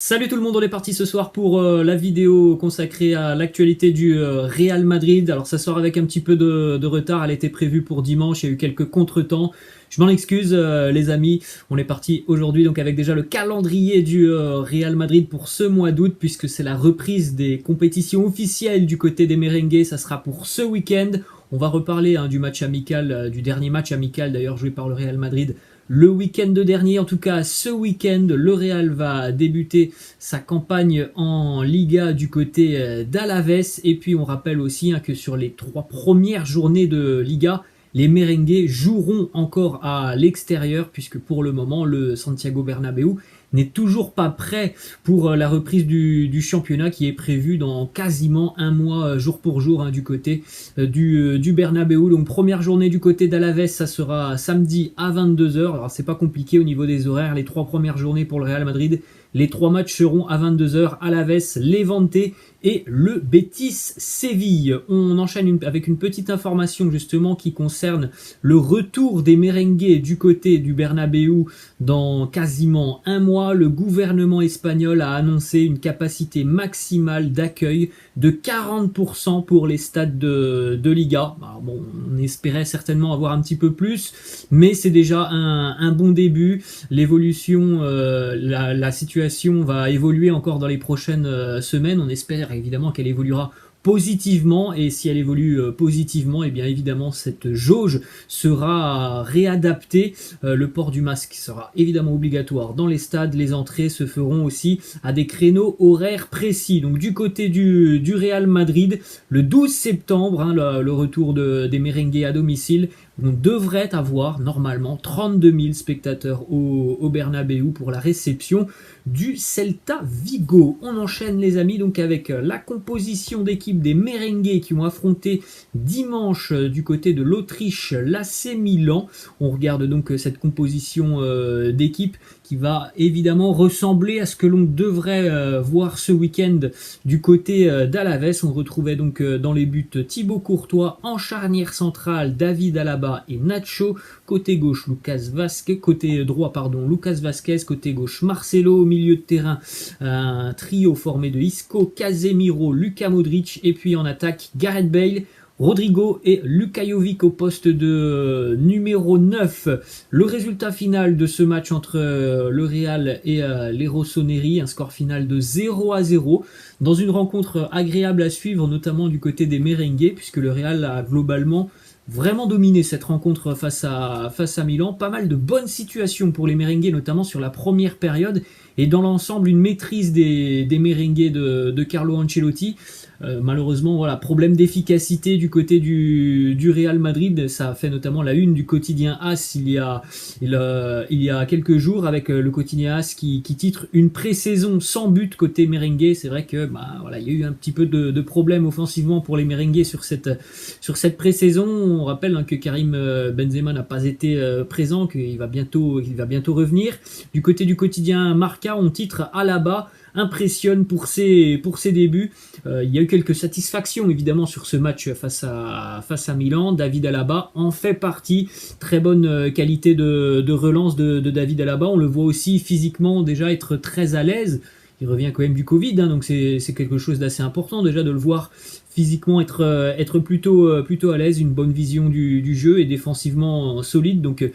Salut tout le monde, on est parti ce soir pour la vidéo consacrée à l'actualité du Real Madrid. Alors ça sort avec un petit peu de retard, elle était prévue pour dimanche, il y a eu quelques contretemps. Je m'en excuse les amis, on est parti aujourd'hui donc avec déjà le calendrier du Real Madrid pour ce mois d'août puisque c'est la reprise des compétitions officielles du côté des merengues, ça sera pour ce week-end. On va reparler du match amical, du dernier match amical d'ailleurs joué par le Real Madrid le week-end dernier. En tout cas, ce week-end, le Real va débuter sa campagne en Liga du côté d'Alaves. Et puis, on rappelle aussi que sur les 3 premières journées de Liga, les merengues joueront encore à l'extérieur, puisque pour le moment, le Santiago Bernabéu n'est toujours pas prêt pour la reprise du championnat qui est prévu dans quasiment un mois, jour pour jour, du côté du Bernabéu. Donc première journée du côté d'Alaves, ça sera samedi à 22h. Alors c'est pas compliqué au niveau des horaires, les 3 premières journées pour le Real Madrid. Les 3 matchs seront à 22h, Alaves, Levante et le Betis Séville. On enchaîne avec une petite information justement qui concerne le retour des merengues du côté du Bernabéu dans quasiment un mois. Le gouvernement espagnol a annoncé une capacité maximale d'accueil de 40% pour les stades de Liga. Alors bon, on espérait certainement avoir un petit peu plus, mais c'est déjà un bon début. L'évolution, la situation va évoluer encore dans les prochaines semaines. On espère évidemment qu'elle évoluera positivement, et si elle évolue positivement, et bien évidemment cette jauge sera réadaptée. Le port du masque sera évidemment obligatoire dans les stades. Les entrées se feront aussi à des créneaux horaires précis. Donc du côté du Real Madrid, le 12 septembre, le retour des merengues à domicile. On devrait avoir normalement 32 000 spectateurs au Bernabéu pour la réception du Celta Vigo. On enchaîne les amis donc avec la composition d'équipe des merengues qui ont affronté dimanche du côté de l'Autriche l'AC Milan. On regarde donc cette composition d'équipe qui va évidemment ressembler à ce que l'on devrait voir ce week-end du côté d'Alaves. On retrouvait donc dans les buts Thibaut Courtois, en charnière centrale David Alaba et Nacho, côté gauche Lucas Vazquez, côté droit Lucas Vazquez, côté gauche Marcelo, au milieu de terrain un trio formé de Isco, Casemiro, Luka Modric, et puis en attaque Gareth Bale, Rodrigo et Luka Jovic au poste de numéro 9. Le résultat final de ce match entre le Real et les Rossoneri, un score final de 0-0, dans une rencontre agréable à suivre, notamment du côté des merengues, puisque le Real a globalement vraiment dominé cette rencontre face à Milan. Pas mal de bonnes situations pour les merengues, notamment sur la première période, et dans l'ensemble une maîtrise des merengues de Carlo Ancelotti. Malheureusement, voilà, problème d'efficacité du côté du Real Madrid. Ça a fait notamment la une du quotidien AS il y a quelques jours, avec le quotidien AS qui titre une pré-saison sans but côté merengue. C'est vrai que voilà, il y a eu un petit peu de problème offensivement pour les merengues sur cette pré-saison. On rappelle que Karim Benzema n'a pas été présent, qu'il va bientôt revenir. Du côté du quotidien Marca, on titre Alaba impressionne pour ses débuts. Il y a eu quelques satisfactions évidemment sur ce match face à Milan. David Alaba en fait partie. Très bonne qualité de relance de David Alaba. On le voit aussi physiquement déjà être très à l'aise. Il revient quand même du Covid, donc c'est quelque chose d'assez important déjà de le voir physiquement être plutôt à l'aise, une bonne vision du jeu et défensivement solide. Donc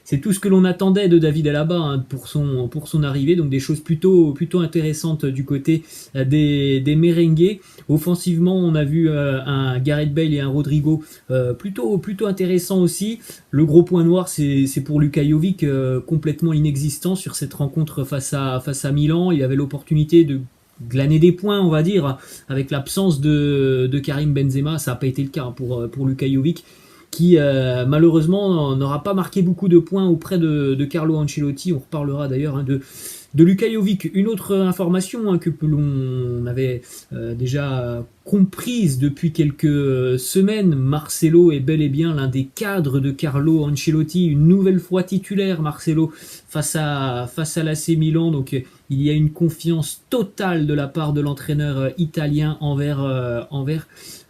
c'est tout ce que l'on attendait de David Alaba pour son arrivée, donc des choses plutôt intéressantes du côté des merengues. Offensivement, on a vu un Gareth Bale et un Rodrigo plutôt intéressants aussi. Le gros point noir, c'est pour Luka Jovic, complètement inexistant sur cette rencontre face à Milan. Il avait l'opportunité de glaner des points, on va dire, avec l'absence de Karim Benzema. Ça n'a pas été le cas pour Luka Jovic, qui malheureusement n'aura pas marqué beaucoup de points auprès de Carlo Ancelotti. On reparlera d'ailleurs de Luka Jovic. Une autre information que l'on avait déjà comprise depuis quelques semaines, Marcelo est bel et bien l'un des cadres de Carlo Ancelotti, une nouvelle fois titulaire Marcelo face à l'AC Milan. Donc il y a une confiance totale de la part de l'entraîneur italien envers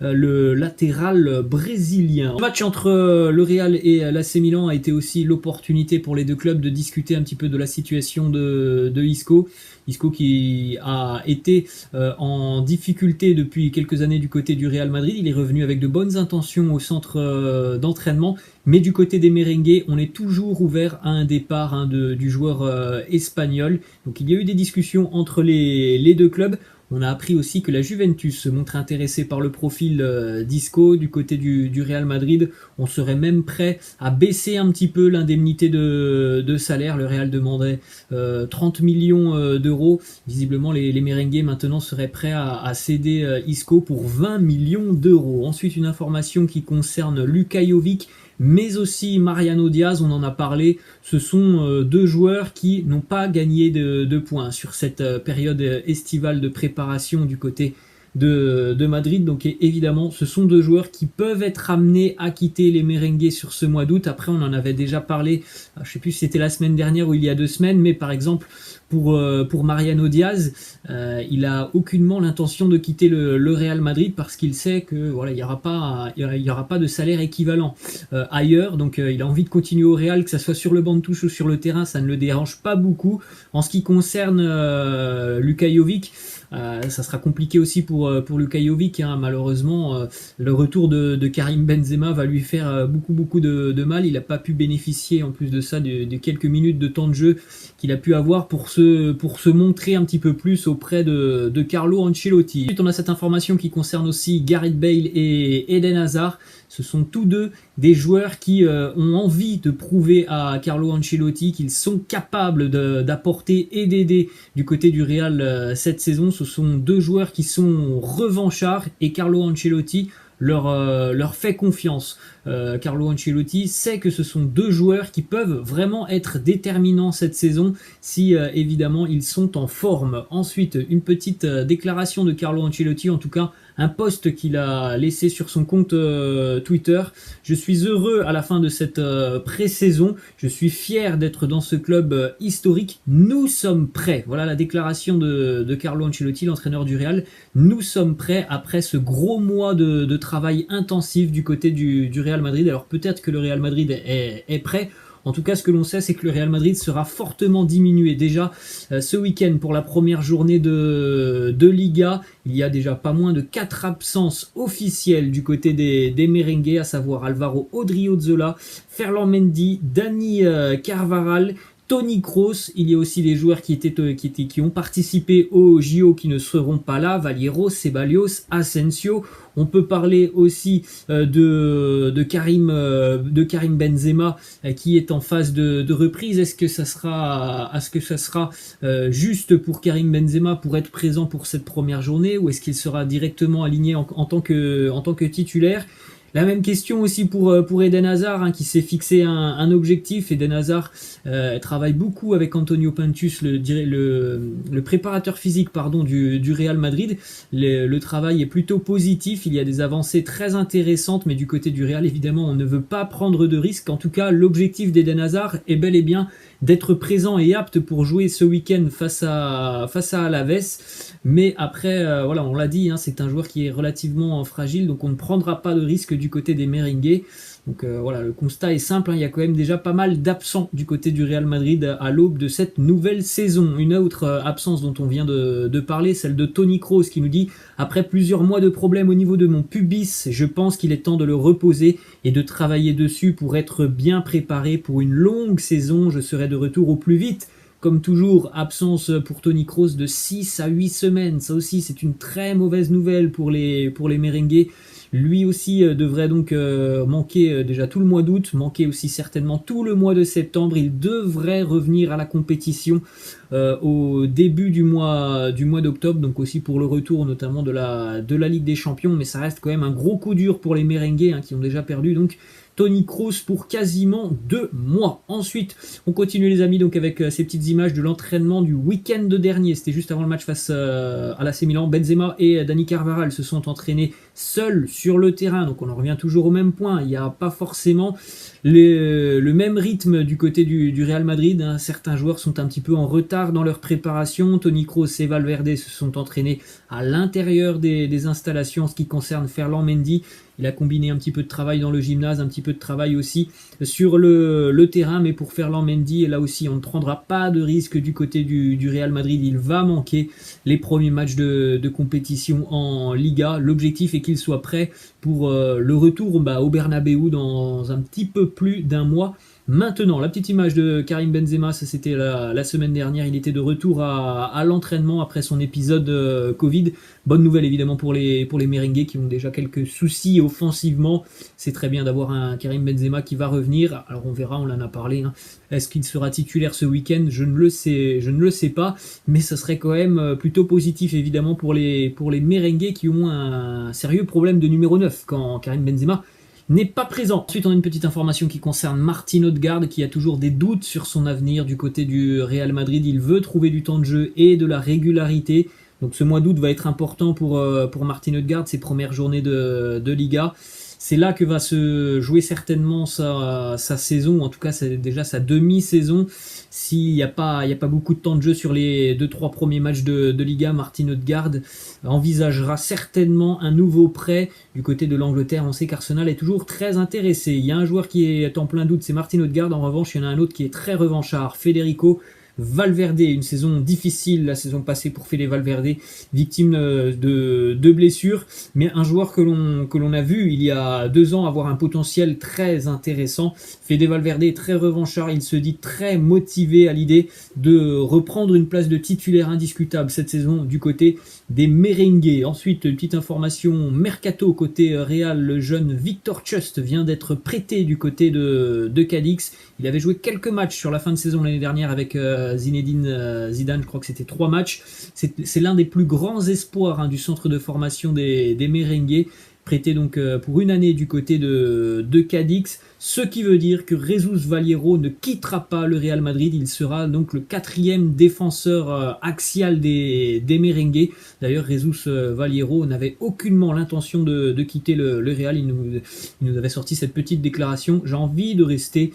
le latéral brésilien. Le match entre le Real et l'AC Milan a été aussi l'opportunité pour les deux clubs de discuter un petit peu de la situation de Isco. Isco qui a été en difficulté depuis quelques années du côté du Real Madrid. Il est revenu avec de bonnes intentions au centre d'entraînement, mais du côté des merengues, on est toujours ouvert à un départ du joueur espagnol. Donc il y a eu des discussions entre les deux clubs. On a appris aussi que la Juventus se montre intéressée par le profil d'Isco du côté du Real Madrid. On serait même prêt à baisser un petit peu l'indemnité de salaire. Le Real demanderait 30 millions d'euros. Visiblement, les merengues maintenant seraient prêts à céder Isco pour 20 millions d'euros. Ensuite, une information qui concerne Luka Jovic, mais aussi Mariano Diaz, on en a parlé. Ce sont deux joueurs qui n'ont pas gagné de points sur cette période estivale de préparation du côté de Madrid. Donc évidemment, ce sont deux joueurs qui peuvent être amenés à quitter les merengues sur ce mois d'août. Après, on en avait déjà parlé, je ne sais plus si c'était la semaine dernière ou il y a 2 semaines, mais par exemple, pour Mariano Diaz, il a aucunement l'intention de quitter le Real Madrid parce qu'il sait que voilà, il y aura pas de salaire équivalent ailleurs. Donc il a envie de continuer au Real, que ça soit sur le banc de touche ou sur le terrain, ça ne le dérange pas beaucoup. En ce qui concerne Luka Jovic, ça sera compliqué aussi pour Luka Jovic, hein. Malheureusement, le retour de Karim Benzema va lui faire beaucoup de mal. Il n'a pas pu bénéficier en plus de ça de quelques minutes de temps de jeu qu'il a pu avoir pour se montrer un petit peu plus auprès de Carlo Ancelotti. Ensuite, on a cette information qui concerne aussi Gareth Bale et Eden Hazard. Ce sont tous deux des joueurs qui ont envie de prouver à Carlo Ancelotti qu'ils sont capables d'apporter et d'aider du côté du Real cette saison. Ce sont deux joueurs qui sont revanchards et Carlo Ancelotti leur fait confiance. Carlo Ancelotti sait que ce sont deux joueurs qui peuvent vraiment être déterminants cette saison si évidemment ils sont en forme. Ensuite, une petite déclaration de Carlo Ancelotti, en tout cas un post qu'il a laissé sur son compte Twitter. Je suis heureux à la fin de cette pré-saison. Je suis fier d'être dans ce club historique. Nous sommes prêts. Voilà la déclaration de Carlo Ancelotti, l'entraîneur du Real. Nous sommes prêts après ce gros mois de travail intensif du côté du Real Madrid. Alors peut-être que le Real Madrid est prêt. En tout cas, ce que l'on sait, c'est que le Real Madrid sera fortement diminué. Déjà, ce week-end, pour la première journée de Liga, il y a déjà pas moins de 4 absences officielles du côté des merengues, à savoir Alvaro Odriozola, Ferland Mendy, Dani Carvajal, Toni Kroos. Il y a aussi des joueurs qui ont participé au JO qui ne seront pas là, Valiero, Ceballos, Asensio. On peut parler aussi de Karim Benzema qui est en phase de reprise. Est-ce que ça sera juste pour Karim Benzema pour être présent pour cette première journée, ou est-ce qu'il sera directement aligné en tant que titulaire? La même question aussi pour Eden Hazard, hein, qui s'est fixé un objectif. Eden Hazard travaille beaucoup avec Antonio Pintus, le préparateur physique du Real Madrid. Le travail est plutôt positif, il y a des avancées très intéressantes, mais du côté du Real, évidemment, on ne veut pas prendre de risques. En tout cas, l'objectif d'Eden Hazard est bel et bien d'être présent et apte pour jouer ce week-end face à Alaves. Mais après, voilà, on l'a dit, hein, c'est un joueur qui est relativement fragile, donc on ne prendra pas de risque du côté des merengues. Donc voilà, le constat est simple, hein, il y a quand même déjà pas mal d'absents du côté du Real Madrid à l'aube de cette nouvelle saison. Une autre absence dont on vient de parler, celle de Toni Kroos, qui nous dit: après plusieurs mois de problèmes au niveau de mon pubis, je pense qu'il est temps de le reposer et de travailler dessus pour être bien préparé pour une longue saison. Je serai de retour au plus vite. Comme toujours, absence pour Toni Kroos de 6 à 8 semaines. Ça aussi, c'est une très mauvaise nouvelle pour les merengues. Lui aussi devrait donc manquer déjà tout le mois d'août, manquer aussi certainement tout le mois de septembre. Il devrait revenir à la compétition au début du mois d'octobre, donc aussi pour le retour notamment de la Ligue des Champions. Mais ça reste quand même un gros coup dur pour les merengues, hein, qui ont déjà perdu donc Toni Kroos pour quasiment 2 mois. Ensuite, on continue les amis donc avec ces petites images de l'entraînement du week-end dernier. C'était juste avant le match face à l'AC Milan. Benzema et Dani Carvajal se sont entraînés seuls sur le terrain. Donc on en revient toujours au même point. Il n'y a pas forcément le même rythme du côté du Real Madrid, hein. Certains joueurs sont un petit peu en retard retard dans leur préparation. Toni Kroos et Valverde se sont entraînés à l'intérieur des installations. En ce qui concerne Ferland Mendy, il a combiné un petit peu de travail dans le gymnase, un petit peu de travail aussi sur le terrain, mais pour Ferland Mendy, là aussi, on ne prendra pas de risque du côté du Real Madrid. Il va manquer les premiers matchs de compétition en Liga. L'objectif est qu'il soit prêt pour le retour au Bernabéu dans un petit peu plus d'un mois. Maintenant, la petite image de Karim Benzema, ça c'était la semaine dernière, il était de retour à l'entraînement après son épisode Covid. Bonne nouvelle évidemment pour les merengues qui ont déjà quelques soucis offensivement. C'est très bien d'avoir un Karim Benzema qui va revenir. Alors on verra, on en a parlé. Est-ce qu'il sera titulaire ce week-end? Je ne le sais pas, mais ça serait quand même plutôt positif évidemment pour les merengues qui ont un sérieux problème de numéro 9 quand Karim Benzema n'est pas présent. Ensuite, on a une petite information qui concerne Martin Odegaard qui a toujours des doutes sur son avenir du côté du Real Madrid. Il veut trouver du temps de jeu et de la régularité. Donc ce mois d'août va être important pour Martin Odegaard, ses premières journées de Liga. C'est là que va se jouer certainement sa saison, en tout cas c'est déjà sa demi-saison. S'il n'y a pas beaucoup de temps de jeu sur les 2-3 premiers matchs de Liga, Martin Odegaard envisagera certainement un nouveau prêt du côté de l'Angleterre. On sait qu'Arsenal est toujours très intéressé. Il y a un joueur qui est en plein doute, c'est Martin Odegaard. En revanche, il y en a un autre qui est très revanchard, Federico Valverde. Une saison difficile la saison passée pour Fede Valverde, victime de blessures, mais un joueur que l'on a vu il y a 2 ans avoir un potentiel très intéressant. Fede Valverde est très revanchard, il se dit très motivé à l'idée de reprendre une place de titulaire indiscutable cette saison du côté des merengues. Ensuite, une petite information mercato côté Real, le jeune Victor Chust vient d'être prêté du côté de Cadix. Il avait joué quelques matchs sur la fin de saison l'année dernière avec Zinedine Zidane, je crois que c'était 3 matchs. C'est l'un des plus grands espoirs du centre de formation des merengues, prêté donc pour une année du côté de Cadix, ce qui veut dire que Jesus Valiero ne quittera pas le Real Madrid. Il sera donc le 4e défenseur axial des merengues. D'ailleurs, Jesus Valiero n'avait aucunement l'intention de quitter le Real. Il nous avait sorti cette petite déclaration: j'ai envie de rester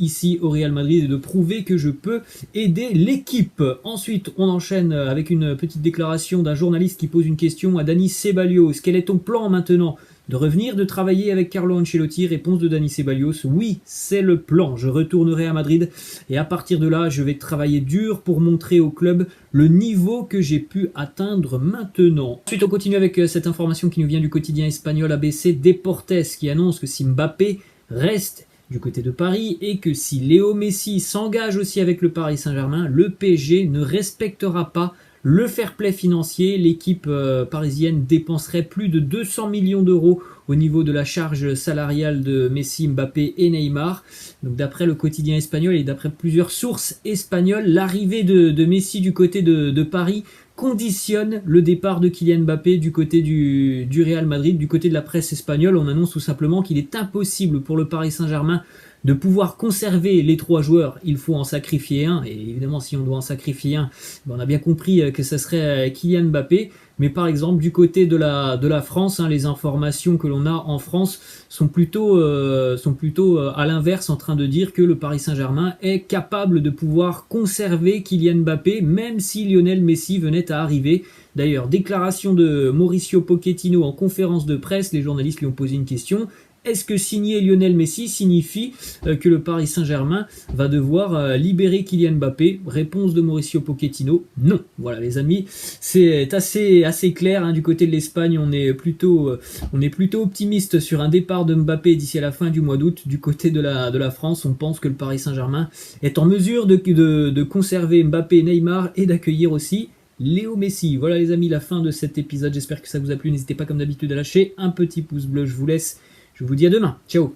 ici au Real Madrid et de prouver que je peux aider l'équipe. Ensuite, on enchaîne avec une petite déclaration d'un journaliste qui pose une question à Dani Ceballos. Quel est ton plan maintenant? De revenir, de travailler avec Carlo Ancelotti? Réponse de Dani Ceballos: oui, c'est le plan. Je retournerai à Madrid et à partir de là, je vais travailler dur pour montrer au club le niveau que j'ai pu atteindre maintenant. Ensuite, on continue avec cette information qui nous vient du quotidien espagnol ABC Deportes qui annonce que si Mbappé reste du côté de Paris et que si Léo Messi s'engage aussi avec le Paris Saint-Germain, le PSG ne respectera pas le fair play financier. L'équipe parisienne dépenserait plus de 200 millions d'euros au niveau de la charge salariale de Messi, Mbappé et Neymar. Donc d'après le quotidien espagnol et d'après plusieurs sources espagnoles, l'arrivée de Messi du côté de Paris conditionne le départ de Kylian Mbappé du côté du Real Madrid. Du côté de la presse espagnole, on annonce tout simplement qu'il est impossible pour le Paris Saint-Germain de pouvoir conserver les 3 joueurs. Il faut en sacrifier un, et évidemment si on doit en sacrifier un, on a bien compris que ça serait Kylian Mbappé. Mais par exemple du côté de la France, les informations que l'on a en France sont plutôt à l'inverse, en train de dire que le Paris Saint-Germain est capable de pouvoir conserver Kylian Mbappé même si Lionel Messi venait à arriver. D'ailleurs, déclaration de Mauricio Pochettino en conférence de presse, les journalistes lui ont posé une question: est-ce que signer Lionel Messi signifie que le Paris Saint-Germain va devoir libérer Kylian Mbappé? Réponse de Mauricio Pochettino: non. Voilà les amis, c'est assez clair. Du côté de l'Espagne, on est plutôt optimiste sur un départ de Mbappé d'ici à la fin du mois d'août. Du côté de la France, on pense que le Paris Saint-Germain est en mesure de conserver Mbappé, Neymar et d'accueillir aussi Léo Messi. Voilà les amis, la fin de cet épisode. J'espère que ça vous a plu. N'hésitez pas comme d'habitude à lâcher un petit pouce bleu. Je vous laisse. Je vous dis à demain. Ciao.